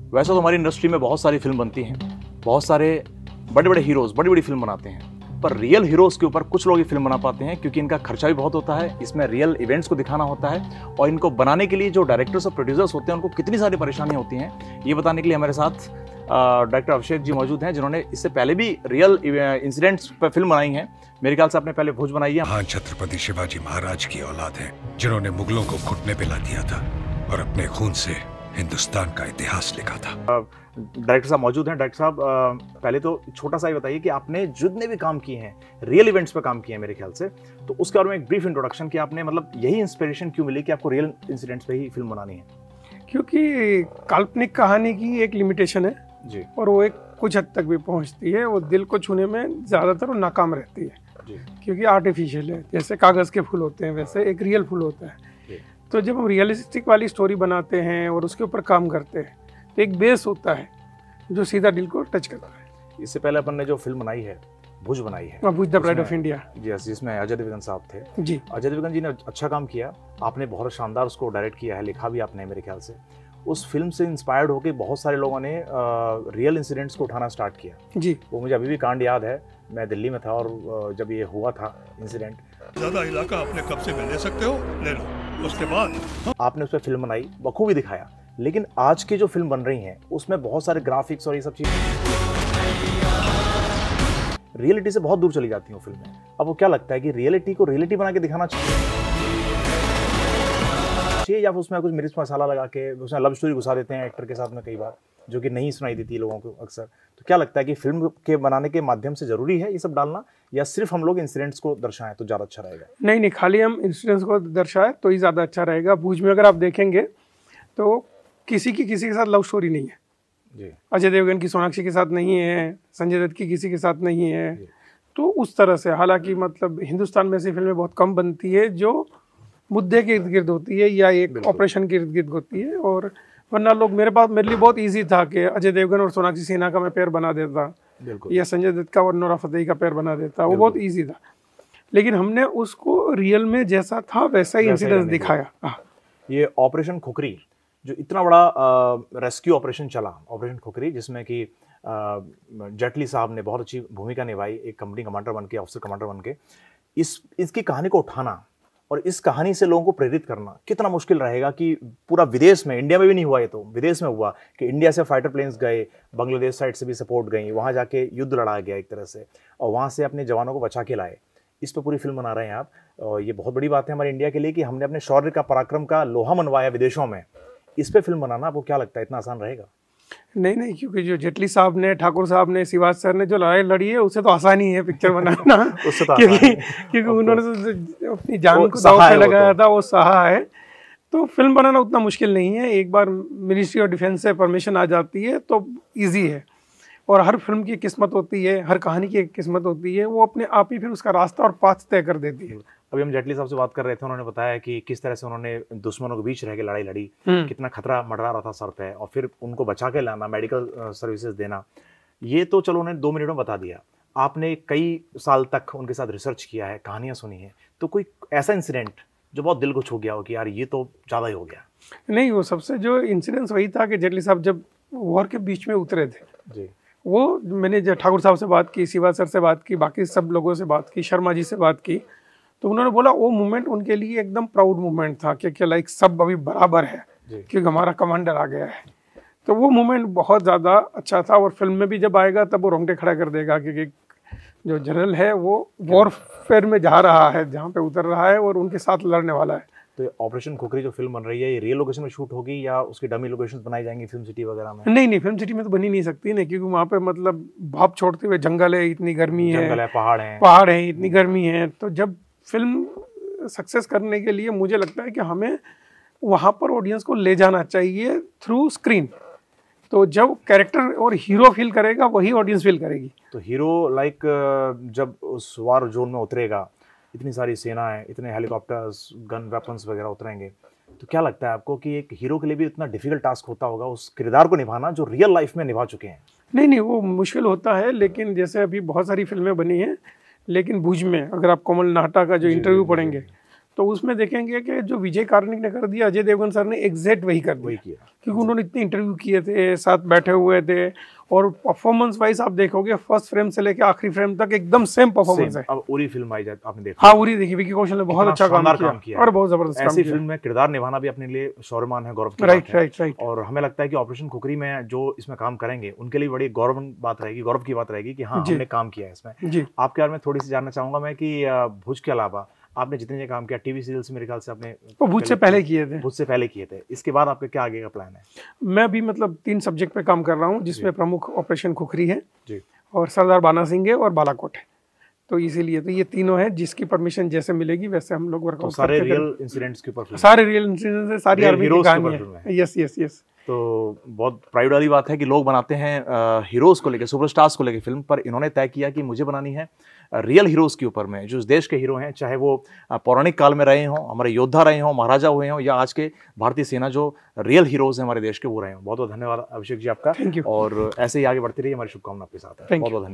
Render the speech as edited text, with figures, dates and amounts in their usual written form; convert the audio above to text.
वैसे तो हमारी इंडस्ट्री में बहुत सारी फिल्म बनती हैं, बहुत सारे बड़े बड़े हीरोज़ बड़ी बड़ी फिल्म बनाते हैं, पर रियल हीरोज़ के ऊपर कुछ लोग ये फिल्म बना पाते हैं क्योंकि इनका खर्चा भी बहुत होता है, इसमें रियल इवेंट्स को दिखाना होता है और इनको बनाने के लिए जो डायरेक्टर्स और प्रोड्यूसर्स होते हैं उनको कितनी सारी परेशानियाँ होती हैं, ये बताने के लिए हमारे साथ डायरेक्टर अभिषेक जी मौजूद हैं, जिन्होंने इससे पहले भी रियल इंसिडेंट्स पर फिल्म बनाई हैं। मेरे ख्याल से आपने पहले भोज बनाई है। हाँ, छत्रपति शिवाजी महाराज की औलाद है, जिन्होंने मुगलों को घुटने पे ला दिया था और अपने खून से हिंदुस्तान का इतिहास लिखा था। डायरेक्टर साहब मौजूद हैं। डायरेक्टर साहब, पहले तो छोटा सा ही बताइए कि आपने जितने भी काम किए हैं रियल इवेंट्स पे काम किए हैं मेरे ख्याल से, तो उसके बारे में एक ब्रीफ इंट्रोडक्शन कि आपने मतलब यही इंस्पिरेशन क्यों मिली कि आपको रियल इंसिडेंट्स पे ही फिल्म बनानी है? क्योंकि काल्पनिक कहानी की एक लिमिटेशन है जी। और वो एक कुछ हद तक भी पहुंचती है, वो दिल को छूने में ज़्यादातर वो नाकाम रहती है जी। क्योंकि आर्टिफिशियल है। जैसे कागज़ के फूल होते हैं वैसे एक रियल फूल होता है। तो जब हम रियलिस्टिक वाली स्टोरी बनाते हैं और उसके ऊपर काम करते हैं तो एक बेस होता है जो सीधा दिल को टच करता है। इससे पहले अपन ने जो फिल्म बनाई है भुज बनाई है, भुज द प्राइड ऑफ इंडिया, जिसमें अजय देवगन साहब थे जी। अजय देवगन जी ने अच्छा काम किया, आपने बहुत शानदार उसको डायरेक्ट किया है, लिखा भी आपने मेरे ख्याल से। उस फिल्म से इंस्पायर्ड होकर बहुत सारे लोगों ने रियल इंसिडेंट्स को उठाना स्टार्ट किया जी। वो मुझे अभी भी कांड याद है, मैं दिल्ली में था और जब ये हुआ था इंसिडेंट, ज्यादा इलाका अपने कब्जे में ले सकते हो, ले लो। उसके बाद आपने उस पर फिल्म बनाई, बखूबी दिखाया, लेकिन आज की जो फिल्म बन रही हैं उसमें बहुत सारे ग्राफिक्स और ये सब चीज़ें रियलिटी से बहुत दूर चली जाती हैं फिल्में। अब वो क्या लगता है कि रियलिटी को रियलिटी बना के दिखाना चाहिए या फिर उसमें कुछ मिर्च मसाला लगा के उसमें लव स्टोरी घुसा देते हैं एक्टर के साथ में कई बार, जो कि नहीं सुनाई देती है लोगों को अक्सर। तो क्या लगता है कि फिल्म के बनाने के माध्यम से जरूरी है ये सब डालना, या सिर्फ हम लोग इंसिडेंट्स को दर्शाएं तो ज़्यादा अच्छा रहेगा? नहीं, खाली हम इंसिडेंट्स को दर्शाएं तो ही ज़्यादा अच्छा रहेगा। भुज में अगर आप देखेंगे तो किसी के साथ लव स्टोरी नहीं है जी। अजय देवगन की सोनाक्षी के साथ नहीं है, संजय दत्त की किसी के साथ नहीं है। तो उस तरह से, हालांकि मतलब हिंदुस्तान में ऐसी फिल्में बहुत कम बनती है जो मुद्दे के इर्द गिर्द होती है या एक ऑपरेशन के इर्द गिर्द होती है। और वरना लोग मेरे लिए बहुत इजी था कि अजय देवगन और सोनाक्षी सिन्हा का मैं पेयर बना देता या संजय दत्त का और नोरा फतेही का पेयर बना देता, वो बहुत इजी था। लेकिन हमने उसको रियल में जैसा था वैसा ही इंसिडेंस दिखाया। ये ऑपरेशन खुखरी जो इतना बड़ा रेस्क्यू ऑपरेशन चला, ऑपरेशन खुखरी, जिसमें कि जेटली साहब ने बहुत अच्छी भूमिका निभाई, एक कंपनी कमांडर बन के, ऑफिसर कमांडर बन के। इसकी कहानी को उठाना और इस कहानी से लोगों को प्रेरित करना कितना मुश्किल रहेगा कि पूरा विदेश में, इंडिया में भी नहीं हुआ, ये तो विदेश में हुआ कि इंडिया से फाइटर प्लेन्स गए, बांग्लादेश साइड से भी सपोर्ट गई, वहाँ जाके युद्ध लड़ा गया एक तरह से, और वहाँ से अपने जवानों को बचा के लाए। इस पर पूरी फिल्म बना रहे हैं आप, और ये बहुत बड़ी बात है हमारे इंडिया के लिए कि हमने अपने शौर्य का, पराक्रम का लोहा मनवाया विदेशों में। इस पर फिल्म बनाना आपको क्या लगता है इतना आसान रहेगा? नहीं, क्योंकि जो जेटली साहब ने, ठाकुर साहब ने, शिवाज सर ने जो लड़ाई लड़ी है उससे तो आसान ही है पिक्चर बनाना क्योंकि उन्होंने तो अपनी जान को दांव पे लगाया था, वो सहा है। तो फिल्म बनाना उतना मुश्किल नहीं है, एक बार मिनिस्ट्री ऑफ डिफेंस से परमिशन आ जाती है तो ईजी है। और हर फिल्म की किस्मत होती है, हर कहानी की एक किस्मत होती है, वो अपने आप ही फिर उसका रास्ता और पाथ तय कर देती है। अभी हम जेटली साहब से बात कर रहे थे, उन्होंने बताया कि किस तरह से उन्होंने दुश्मनों के बीच रह के लड़ाई लड़ी, कितना खतरा मंडरा रहा था सर पे, और फिर उनको बचा के लाना, मेडिकल सर्विसेज देना। ये तो चलो उन्होंने 2 मिनट में बता दिया, आपने कई साल तक उनके साथ रिसर्च किया है, कहानियाँ सुनी है, तो कोई ऐसा इंसिडेंट जो बहुत दिल को छू गया हो कि यार ये तो ज़्यादा ही हो गया? नहीं, वो सबसे जो इंसिडेंस वही था कि जेटली साहब जब वॉर के बीच में उतरे थे जी, वो मैंने जब ठाकुर साहब से बात की, शिवा सर से बात की, बाकी सब लोगों से बात की, शर्मा जी से बात की, तो उन्होंने बोला वो मोमेंट उनके लिए एकदम प्राउड मोमेंट था कि लाइक सब अभी बराबर है क्योंकि हमारा कमांडर आ गया है। तो वो मोमेंट बहुत ज़्यादा अच्छा था और फिल्म में भी जब आएगा तब वो रोंगटे खड़ा कर देगा क्योंकि जो जनरल है वो वॉरफेयर में जा रहा है, जहाँ पे उतर रहा है और उनके साथ लड़ने वाला है। तो ऑपरेशन खुखरी जो फिल्म बन रही है, ये रियल लोकेशन में शूट होगी या उसकी डमी लोकेशंस बनाई जाएंगी फिल्म सिटी वगैरह में? नहीं, फिल्म सिटी में तो बनी नहीं सकती ना, क्योंकि वहाँ पे मतलब भाप छोड़ते हुए जंगल है, इतनी गर्मी है, पहाड़ है, इतनी गर्मी है। तो जब फिल्म सक्सेस करने के लिए मुझे लगता है कि हमें वहाँ पर ऑडियंस को ले जाना चाहिए थ्रू स्क्रीन। तो जब कैरेक्टर और हीरो फील करेगा वही ऑडियंस फील करेगी। तो हीरो लाइक जब उस वार जोन में उतरेगा, इतनी सारी सेना है, इतने हेलीकॉप्टर्स, गन वेपन्स वगैरह उतरेंगे, तो क्या लगता है आपको कि एक हीरो के लिए भी इतना डिफिकल्ट टास्क होता होगा उस किरदार को निभाना जो रियल लाइफ में निभा चुके हैं? नहीं, वो मुश्किल होता है, लेकिन जैसे अभी बहुत सारी फिल्में बनी हैं, लेकिन भुज में अगर आप कोमल नाहटा का जो इंटरव्यू पढ़ेंगे तो उसमें देखेंगे कि जो विजय कार्णिक ने कर दिया, अजय देवगन सर ने एग्जैक्ट वही कर वही दिया, किया क्योंकि उन्होंने इतने इंटरव्यू किए थे, साथ बैठे हुए थे, और परफॉर्मेंस वाइज आप देखोगे फर्स्ट फ्रेम से लेकर आखिरी फ्रेम तक एकदम सेम परफॉर्मेंस है। अब उरी फिल्म आई जाए, आपने देखा? हाँ, उरी देखी, विकी कौशल ने बहुत अच्छा काम किया और बहुत जबरदस्त काम ऐसी किया। फिल्म में किरदार निभाना भी अपने लिए शौर्यमान है, गौरव की राइट बात है। Right right. और हमें लगता है कि ऑपरेशन खुखरी में जो इसमें काम करेंगे उनके लिए बड़ी गौरव बात रहेगी, गौरव की बात रहेगी कि हाँ हमने काम किया है इसमें। जी, आपके बारे में थोड़ी सी जानना चाहूंगा मैं कि भुज के अलावा आपने जितने काम किया टीवी सीरियल्स, मेरे ख्याल से आपने वो भुज से पहले किए थे। भुज से पहले किए थे, इसके बाद आपका क्या आगे का प्लान है? मैं भी मतलब 3 सब्जेक्ट पे काम कर रहा हूँ, जिसमें प्रमुख ऑपरेशन खुखरी है जी, और सरदार बाना सिंह है और बालाकोट है। तो इसीलिए तो ये तीनों है, जिसकी परमिशन जैसे मिलेगी वैसे हम लोग वर्कआउट तो सारे रियल इंसिडेंट्स के ऊपर फिल्म? सारे रियल इंसिडेंट्स है, सारी आर्मी की कहानी है। Yes yes yes. तो बहुत प्राइड वाली बात है कि लोग बनाते हैं हीरोज को लेकर, सुपरस्टार्स को लेकर फिल्म, पर इन्होंने तय किया कि मुझे बनानी है रियल हीरोज के ऊपर में, जो इस देश के हीरो हैं, चाहे वो पौराणिक काल में रहे हों, हमारे योद्धा रहे हों, महाराजा हुए हों, या आज के भारतीय सेना जो रियल हीरोज हैं हमारे देश के वो रहे हों। बहुत बहुत धन्यवाद अभिषेक जी आपका। Thank you. और ऐसे ही आगे बढ़ती रहिए, हमारी शुभकामना आपके साथ है। बहुत बहुत धन्यवाद।